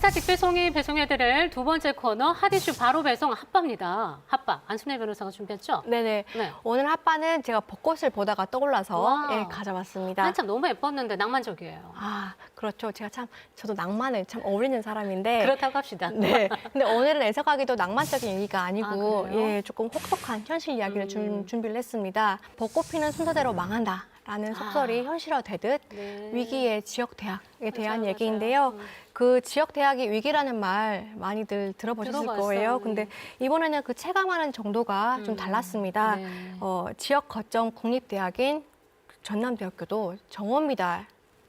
기사 직배송이 배송해드릴 두 번째 코너 핫이슈 바로 배송 핫바입니다. 핫바 안순혜 변호사가 준비했죠? 네네. 네. 오늘 핫바는 제가 벚꽃을 보다가 떠올라서 와. 가져왔습니다. 한참 너무 예뻤는데 낭만적이에요. 아, 그렇죠. 저도 낭만을 참 어울리는 사람인데. 그렇다고 합시다. 네. 근데 오늘은 애석하기도 낭만적인 얘기가 아니고, 그래요? 조금 혹독한 현실 이야기를 준비를 했습니다. 벚꽃 피는 순서대로 망한다. 라는 속설이 현실화되듯 네. 위기의 지역 대학에 대한 맞아요, 얘기인데요. 맞아요. 그 지역 대학이 위기라는 말 많이들 들어보셨을 들어봤어요. 거예요. 근데 이번에는 그 체감하는 정도가 좀 달랐습니다. 네. 지역 거점 국립대학인 전남대학교도 정원 미달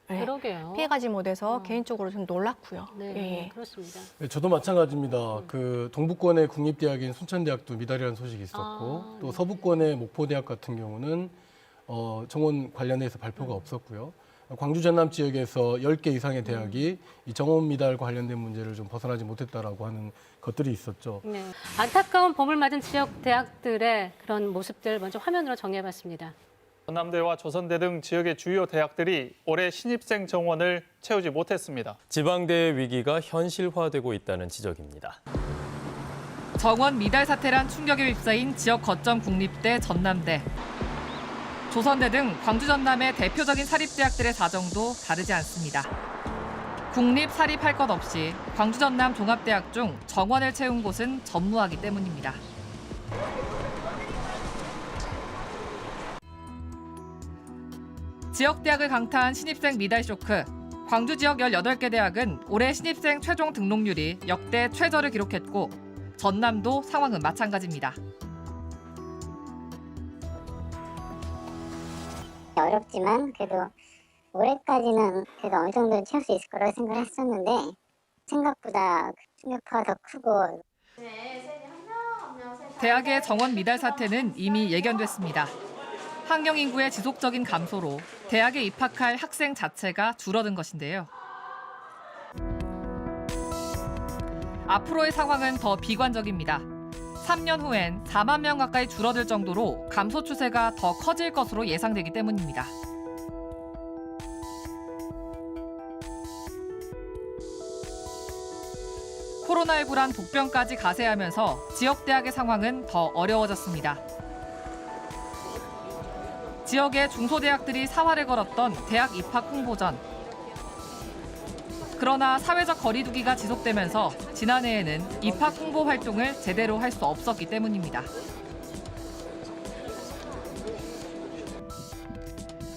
그러게요. 피해가지 못해서 개인적으로 좀 놀랐고요. 네, 그렇습니다. 네, 저도 마찬가지입니다. 그 동부권의 국립대학인 순천대학도 미달이라는 소식이 있었고 또 서부권의 목포대학 같은 경우는 정원 관련해서 발표가 없었고요. 광주 전남 지역에서 10개 이상의 대학이 이 정원 미달과 관련된 문제를 좀 벗어나지 못했다라고 하는 것들이 있었죠. 네. 안타까운 봄을 맞은 지역 대학들의 그런 모습들 먼저 화면으로 정리해봤습니다. 전남대와 조선대 등 지역의 주요 대학들이 올해 신입생 정원을 채우지 못했습니다. 지방대의 위기가 현실화되고 있다는 지적입니다. 정원 미달 사태란 충격에 휩싸인 지역 거점 국립대 전남대. 조선대 등 광주 전남의 대표적인 사립대학들의 사정도 다르지 않습니다. 국립, 사립 할 것 없이 광주 전남 종합대학 중 정원을 채운 곳은 전무하기 때문입니다. 지역대학을 강타한 신입생 미달 쇼크. 광주 지역 18개 대학은 올해 신입생 최종 등록률이 역대 최저를 기록했고 전남도 상황은 마찬가지입니다. 어렵지만 그래도 올해까지는 그래도 어느 정도는 채울 수 있을 거라고 생각을 했었는데 생각보다 충격파가 더 크고. 대학의 정원 미달 사태는 이미 예견됐습니다. 학령 인구의 지속적인 감소로 대학에 입학할 학생 자체가 줄어든 것인데요. 앞으로의 상황은 더 비관적입니다. 3년 후엔 4만 명 가까이 줄어들 정도로 감소 추세가 더 커질 것으로 예상되기 때문입니다. 코로나19란 독병까지 가세하면서 지역대학의 상황은 더 어려워졌습니다. 지역의 중소대학들이 사활을 걸었던 대학 입학 홍보전. 그러나 사회적 거리두기가 지속되면서 지난해에는 입학 홍보 활동을 제대로 할 수 없었기 때문입니다.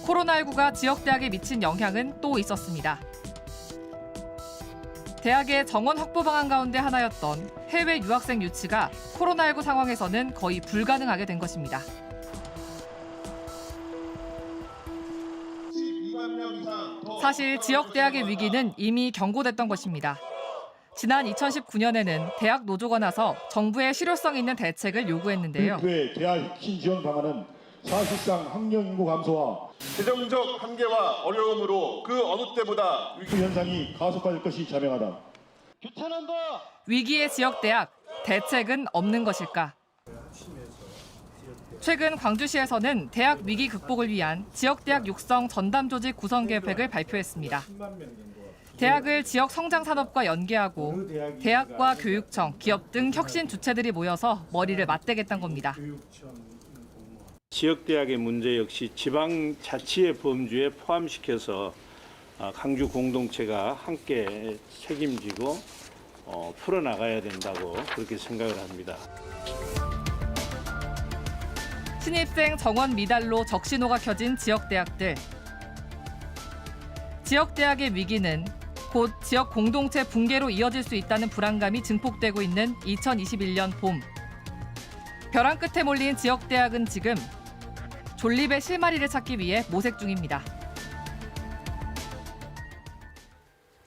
코로나19가 지역대학에 미친 영향은 또 있었습니다. 대학의 정원 확보 방안 가운데 하나였던 해외 유학생 유치가 코로나19 상황에서는 거의 불가능하게 된 것입니다. 사실 지역대학의 위기는 이미 경고됐던 것입니다. 지난 2019년에는 대학 노조가 나서 정부의 실효성 있는 대책을 요구했는데요. 대학 혁신 지원 방안은 사실상 학령 인구 감소와 재정적 한계와 어려움으로 그 어느 때보다 위기 현상이 가속화될 것이 자명하다. 위기의 지역대학, 대책은 없는 것일까? 최근 광주시에서는 대학 위기 극복을 위한 지역대학 육성 전담 조직 구성 계획을 발표했습니다. 대학을 지역 성장 산업과 연계하고 대학과 교육청, 기업 등 혁신 주체들이 모여서 머리를 맞대겠다는 겁니다. 지역대학의 문제 역시 지방자치의 범주에 포함시켜서 광주 공동체가 함께 책임지고 풀어나가야 된다고 그렇게 생각을 합니다. 신입생 정원 미달로 적신호가 켜진 지역대학들. 지역대학의 위기는 곧 지역 공동체 붕괴로 이어질 수 있다는 불안감이 증폭되고 있는 2021년 봄. 벼랑 끝에 몰린 지역대학은 지금 존립의 실마리를 찾기 위해 모색 중입니다.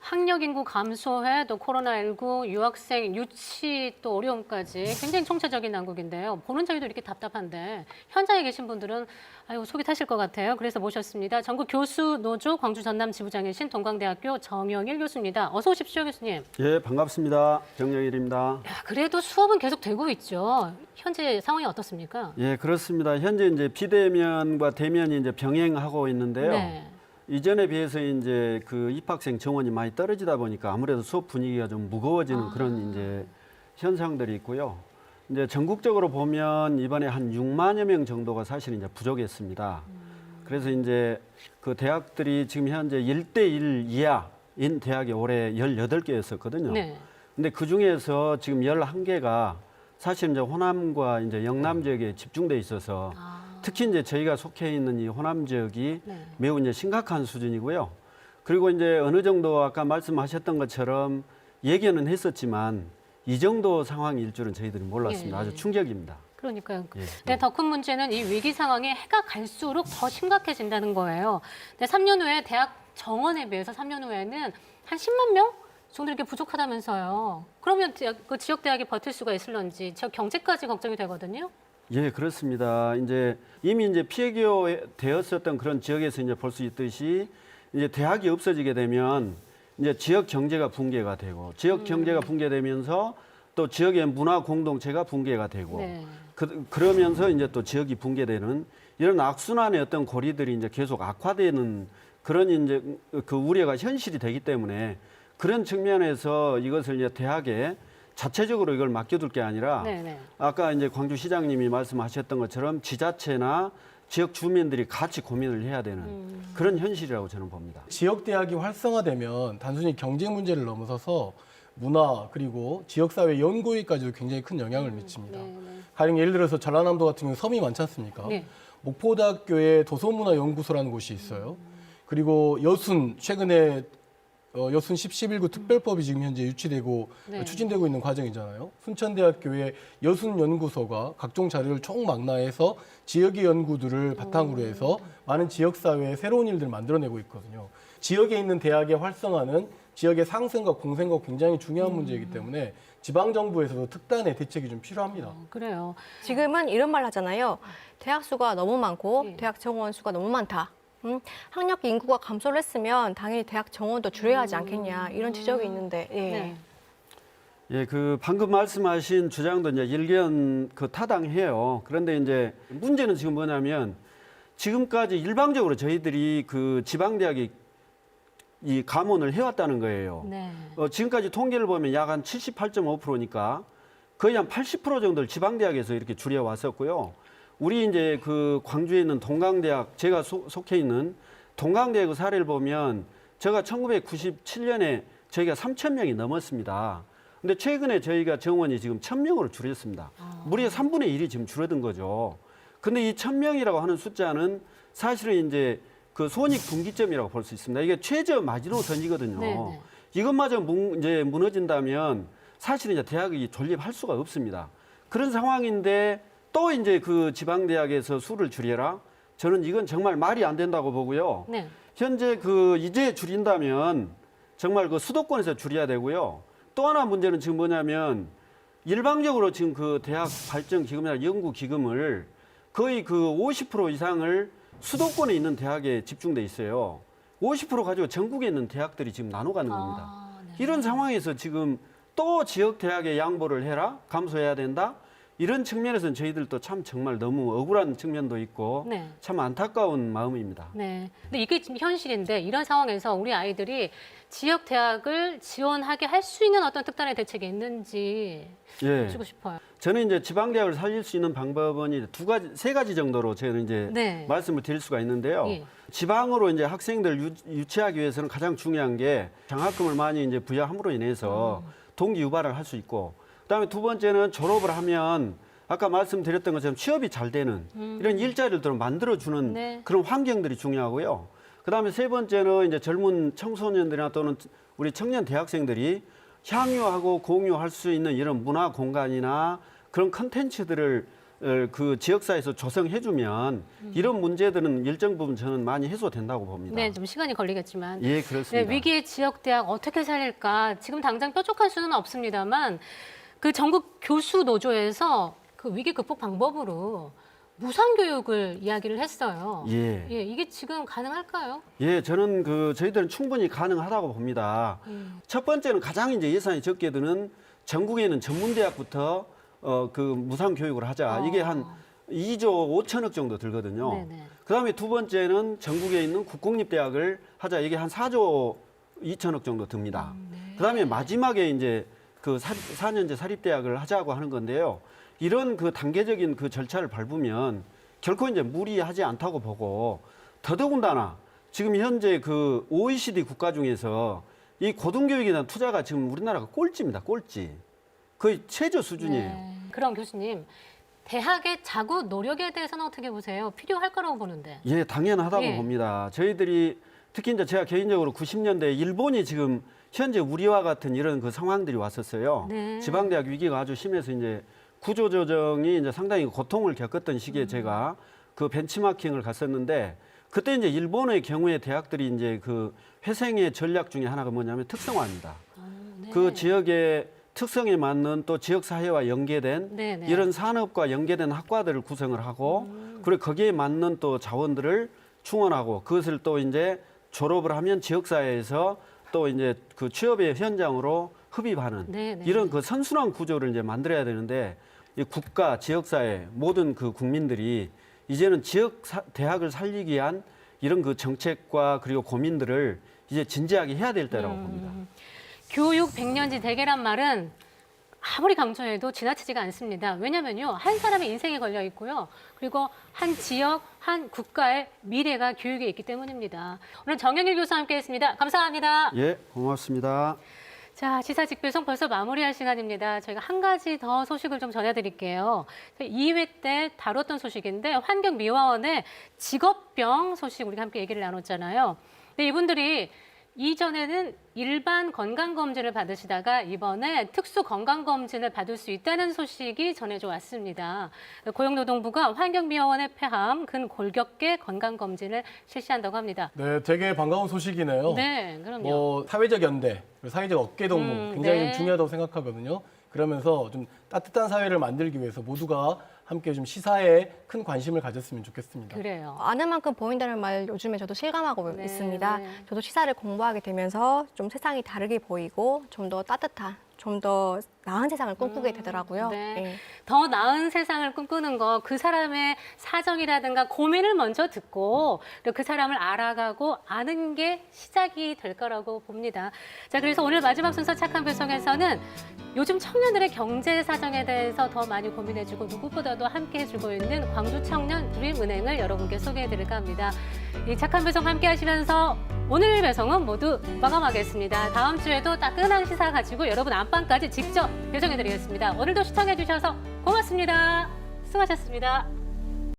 학력 인구 감소에 또 코로나19, 유학생 유치 또 어려움까지 굉장히 총체적인 난국인데요. 보는 저희도 이렇게 답답한데 현장에 계신 분들은 아유 속이 타실 것 같아요. 그래서 모셨습니다. 전국 교수 노조 광주 전남 지부장이신 동광대학교 정영일 교수입니다. 어서 오십시오, 교수님. 예, 반갑습니다. 정영일입니다. 야, 그래도 수업은 계속 되고 있죠. 현재 상황이 어떻습니까? 예, 그렇습니다. 현재 이제 비대면과 대면이 이제 병행하고 있는데요. 네. 이전에 비해서 이제 그 입학생 정원이 많이 떨어지다 보니까 아무래도 수업 분위기가 좀 무거워지는 그런 이제 현상들이 있고요. 이제 전국적으로 보면 이번에 한 6만여 명 정도가 사실 이제 부족했습니다. 그래서 이제 그 대학들이 지금 현재 1대1 이하인 대학이 올해 18개였었거든요. 네. 근데 그 중에서 지금 11개가 사실 이제 호남과 이제 영남 지역에 집중돼 있어서 특히 이제 저희가 속해 있는 이 호남 지역이 네. 매우 이제 심각한 수준이고요. 그리고 이제 어느 정도 아까 말씀하셨던 것처럼 예견은 했었지만 이 정도 상황일 줄은 저희들이 몰랐습니다. 예. 아주 충격입니다. 그러니까요. 예. 네, 더 큰 문제는 이 위기 상황에 해가 갈수록 더 심각해진다는 거예요. 근데 3년 후에 대학 정원에 비해서 3년 후에는 한 10만 명 정도 이렇게 부족하다면서요. 그러면 그 지역 대학이 버틸 수가 있을런지 지역 경제까지 걱정이 되거든요. 예, 그렇습니다. 이제 이미 이제 피해되었었던 그런 지역에서 이제 볼 수 있듯이 이제 대학이 없어지게 되면 이제 지역 경제가 붕괴가 되고 지역 경제가 붕괴되면서 또 지역의 문화 공동체가 붕괴가 되고 네. 그러면서 이제 또 지역이 붕괴되는 이런 악순환의 어떤 고리들이 이제 계속 악화되는 그런 이제 그 우려가 현실이 되기 때문에 그런 측면에서 이것을 이제 대학에 자체적으로 이걸 맡겨둘 게 아니라 네네. 아까 이제 광주시장님이 말씀하셨던 것처럼 지자체나 지역 주민들이 같이 고민을 해야 되는 그런 현실이라고 저는 봅니다. 지역 대학이 활성화되면 단순히 경제 문제를 넘어서서 문화 그리고 지역사회 연구에까지도 굉장히 큰 영향을 미칩니다. 가령 예를 들어서 전라남도 같은 경우 섬이 많지 않습니까? 네. 목포대학교에 도서문화연구소라는 곳이 있어요. 그리고 여순 최근에 여순 11구 특별법이 지금 현재 유치되고 네. 추진되고 있는 과정이잖아요. 순천대학교의 여순연구소가 각종 자료를 총망라해서 지역의 연구들을 바탕으로 해서 많은 지역사회에 새로운 일들을 만들어내고 있거든요. 지역에 있는 대학의 활성화는 지역의 상생과 공생과 굉장히 중요한 문제이기 때문에 지방정부에서도 특단의 대책이 좀 필요합니다. 그래요. 지금은 이런 말 하잖아요. 대학 수가 너무 많고 예. 대학 정원 수가 너무 많다. 학력 인구가 감소를 했으면 당연히 대학 정원도 줄여야 하지 않겠냐 이런 지적이 있는데 예. 네. 예, 그 방금 말씀하신 주장도 이제 일견 그 타당해요. 그런데 이제 문제는 지금 뭐냐면 지금까지 일방적으로 저희들이 그 지방대학이 이 감원을 해왔다는 거예요. 네. 지금까지 통계를 보면 약 한 78.5%니까 거의 한 80% 정도를 지방대학에서 이렇게 줄여왔었고요. 우리 이제 그 광주에 있는 동강대학, 제가 속해 있는 동강대학의 사례를 보면 제가 1997년에 저희가 3,000명이 넘었습니다. 근데 최근에 저희가 정원이 지금 1,000명으로 줄였습니다. 무려 3분의 1이 지금 줄어든 거죠. 근데 이 1,000명이라고 하는 숫자는 사실은 이제 그 손익 분기점이라고 볼 수 있습니다. 이게 최저 마지노선이거든요. 네네. 이것마저 이제 무너진다면 사실은 이제 대학이 존립할 수가 없습니다. 그런 상황인데 또 이제 그 지방대학에서 수를 줄여라? 저는 이건 정말 말이 안 된다고 보고요. 네. 현재 그 이제 줄인다면 정말 그 수도권에서 줄여야 되고요. 또 하나 문제는 지금 뭐냐면 일방적으로 지금 그 대학 발전 기금이나 연구 기금을 거의 그 50% 이상을 수도권에 있는 대학에 집중돼 있어요. 50% 가지고 전국에 있는 대학들이 지금 나눠가는 겁니다. 네. 이런 상황에서 지금 또 지역 대학에 양보를 해라? 감소해야 된다? 이런 측면에서는 저희들도 참 정말 너무 억울한 측면도 있고 네. 참 안타까운 마음입니다. 네. 근데 이게 지금 현실인데 이런 상황에서 우리 아이들이 지역 대학을 지원하게 할 수 있는 어떤 특단의 대책이 있는지 예. 여쭈고 싶어요. 저는 이제 지방대학을 살릴 수 있는 방법은 이제 세 가지 정도로 저는 이제 네. 말씀을 드릴 수가 있는데요. 예. 지방으로 이제 학생들 유치하기 위해서는 가장 중요한 게 장학금을 많이 이제 부여함으로 인해서 동기 유발을 할 수 있고, 그다음에 두 번째는 졸업을 하면 아까 말씀드렸던 것처럼 취업이 잘 되는 이런 일자리를 또 만들어주는 네. 그런 환경들이 중요하고요. 그다음에 세 번째는 이제 젊은 청소년들이나 또는 우리 청년 대학생들이 향유하고 공유할 수 있는 이런 문화 공간이나 그런 컨텐츠들을 그 지역사회에서 조성해주면 이런 문제들은 일정 부분 저는 많이 해소된다고 봅니다. 네, 좀 시간이 걸리겠지만. 예, 그렇습니다. 네, 위기의 지역 대학 어떻게 살릴까? 지금 당장 뾰족할 수는 없습니다만 그 전국 교수 노조에서 그 위기 극복 방법으로 무상 교육을 이야기를 했어요. 예. 예, 이게 지금 가능할까요? 예, 저는 저희들은 충분히 가능하다고 봅니다. 첫 번째는 가장 이제 예산이 적게 드는 전국에 있는 전문대학부터 그 무상 교육을 하자. 이게 한 2조 5천억 정도 들거든요. 네네. 그다음에 두 번째는 전국에 있는 국공립대학을 하자. 이게 한 4조 2천억 정도 듭니다. 그다음에 마지막에 이제 그 4년제 사립대학을 하자고 하는 건데요. 이런 그 단계적인 그 절차를 밟으면 결코 이제 무리하지 않다고 보고, 더더군다나 지금 현재 그 OECD 국가 중에서 이 고등교육에 대한 투자가 지금 우리나라가 꼴찌입니다. 꼴찌. 거의 최저 수준이에요. 네. 그럼 교수님, 대학의 자구 노력에 대해서는 어떻게 보세요? 필요할 거라고 보는데. 예, 당연하다고 예. 봅니다. 저희들이 특히 이제 제가 개인적으로 90년대 일본이 지금 현재 우리와 같은 이런 그 상황들이 왔었어요. 네. 지방대학 위기가 아주 심해서 이제 구조조정이 이제 상당히 고통을 겪었던 시기에 제가 그 벤치마킹을 갔었는데, 그때 이제 일본의 경우에 대학들이 이제 그 회생의 전략 중에 하나가 뭐냐면 특성화입니다. 네. 그 지역의 특성에 맞는 또 지역 사회와 연계된 네네. 이런 산업과 연계된 학과들을 구성을 하고, 그리고 거기에 맞는 또 자원들을 충원하고, 그것을 또 이제 졸업을 하면 지역 사회에서 또 이제 그 취업의 현장으로 흡입하는 네네. 이런 그 선순환 구조를 이제 만들어야 되는데, 이 국가, 지역 사회 모든 그 국민들이 이제는 대학을 살리기 위한 이런 그 정책과 그리고 고민들을 이제 진지하게 해야 될 때라고 봅니다. 교육 백년지 대계란 말은 아무리 강조해도 지나치지가 않습니다. 왜냐면요, 한 사람의 인생이 걸려 있고요. 그리고 한 지역, 한 국가의 미래가 교육에 있기 때문입니다. 오늘 정영일 교수와 함께했습니다. 감사합니다. 예, 고맙습니다. 자, 시사직배송 벌써 마무리할 시간입니다. 저희가 한 가지 더 소식을 좀 전해드릴게요. 2회 때 다뤘던 소식인데, 환경미화원의 직업병 소식 우리가 함께 얘기를 나눴잖아요. 근데 이분들이 이전에는 일반 건강검진을 받으시다가 이번에 특수 건강검진을 받을 수 있다는 소식이 전해져 왔습니다. 고용노동부가 환경미화원의 폐암, 근골격계 건강검진을 실시한다고 합니다. 네, 되게 반가운 소식이네요. 네, 그럼요. 뭐 사회적 연대, 그리고 사회적 어깨 동무 굉장히 네. 좀 중요하다고 생각하거든요. 그러면서 좀 따뜻한 사회를 만들기 위해서 모두가 함께 좀 시사에 큰 관심을 가졌으면 좋겠습니다. 그래요. 아는 만큼 보인다는 말 요즘에 저도 실감하고 네, 있습니다. 네. 저도 시사를 공부하게 되면서 좀 세상이 다르게 보이고 좀 더 따뜻한, 좀 더 나은 세상을 꿈꾸게 되더라고요. 네. 예. 더 나은 세상을 꿈꾸는 거, 그 사람의 사정이라든가 고민을 먼저 듣고 또 그 사람을 알아가고 아는 게 시작이 될 거라고 봅니다. 자, 그래서 오늘 마지막 순서 착한 배송에서는 요즘 청년들의 경제 사정에 대해서 더 많이 고민해주고 누구보다도 함께해주고 있는 광주 청년 드림은행을 여러분께 소개해드릴까 합니다. 이 착한 배송 함께 하시면서 오늘 배송은 모두 마감하겠습니다. 다음 주에도 따끈한 시사 가지고 여러분 안방까지 직접 배송해드리겠습니다. 오늘도 시청해주셔서 고맙습니다. 수고하셨습니다.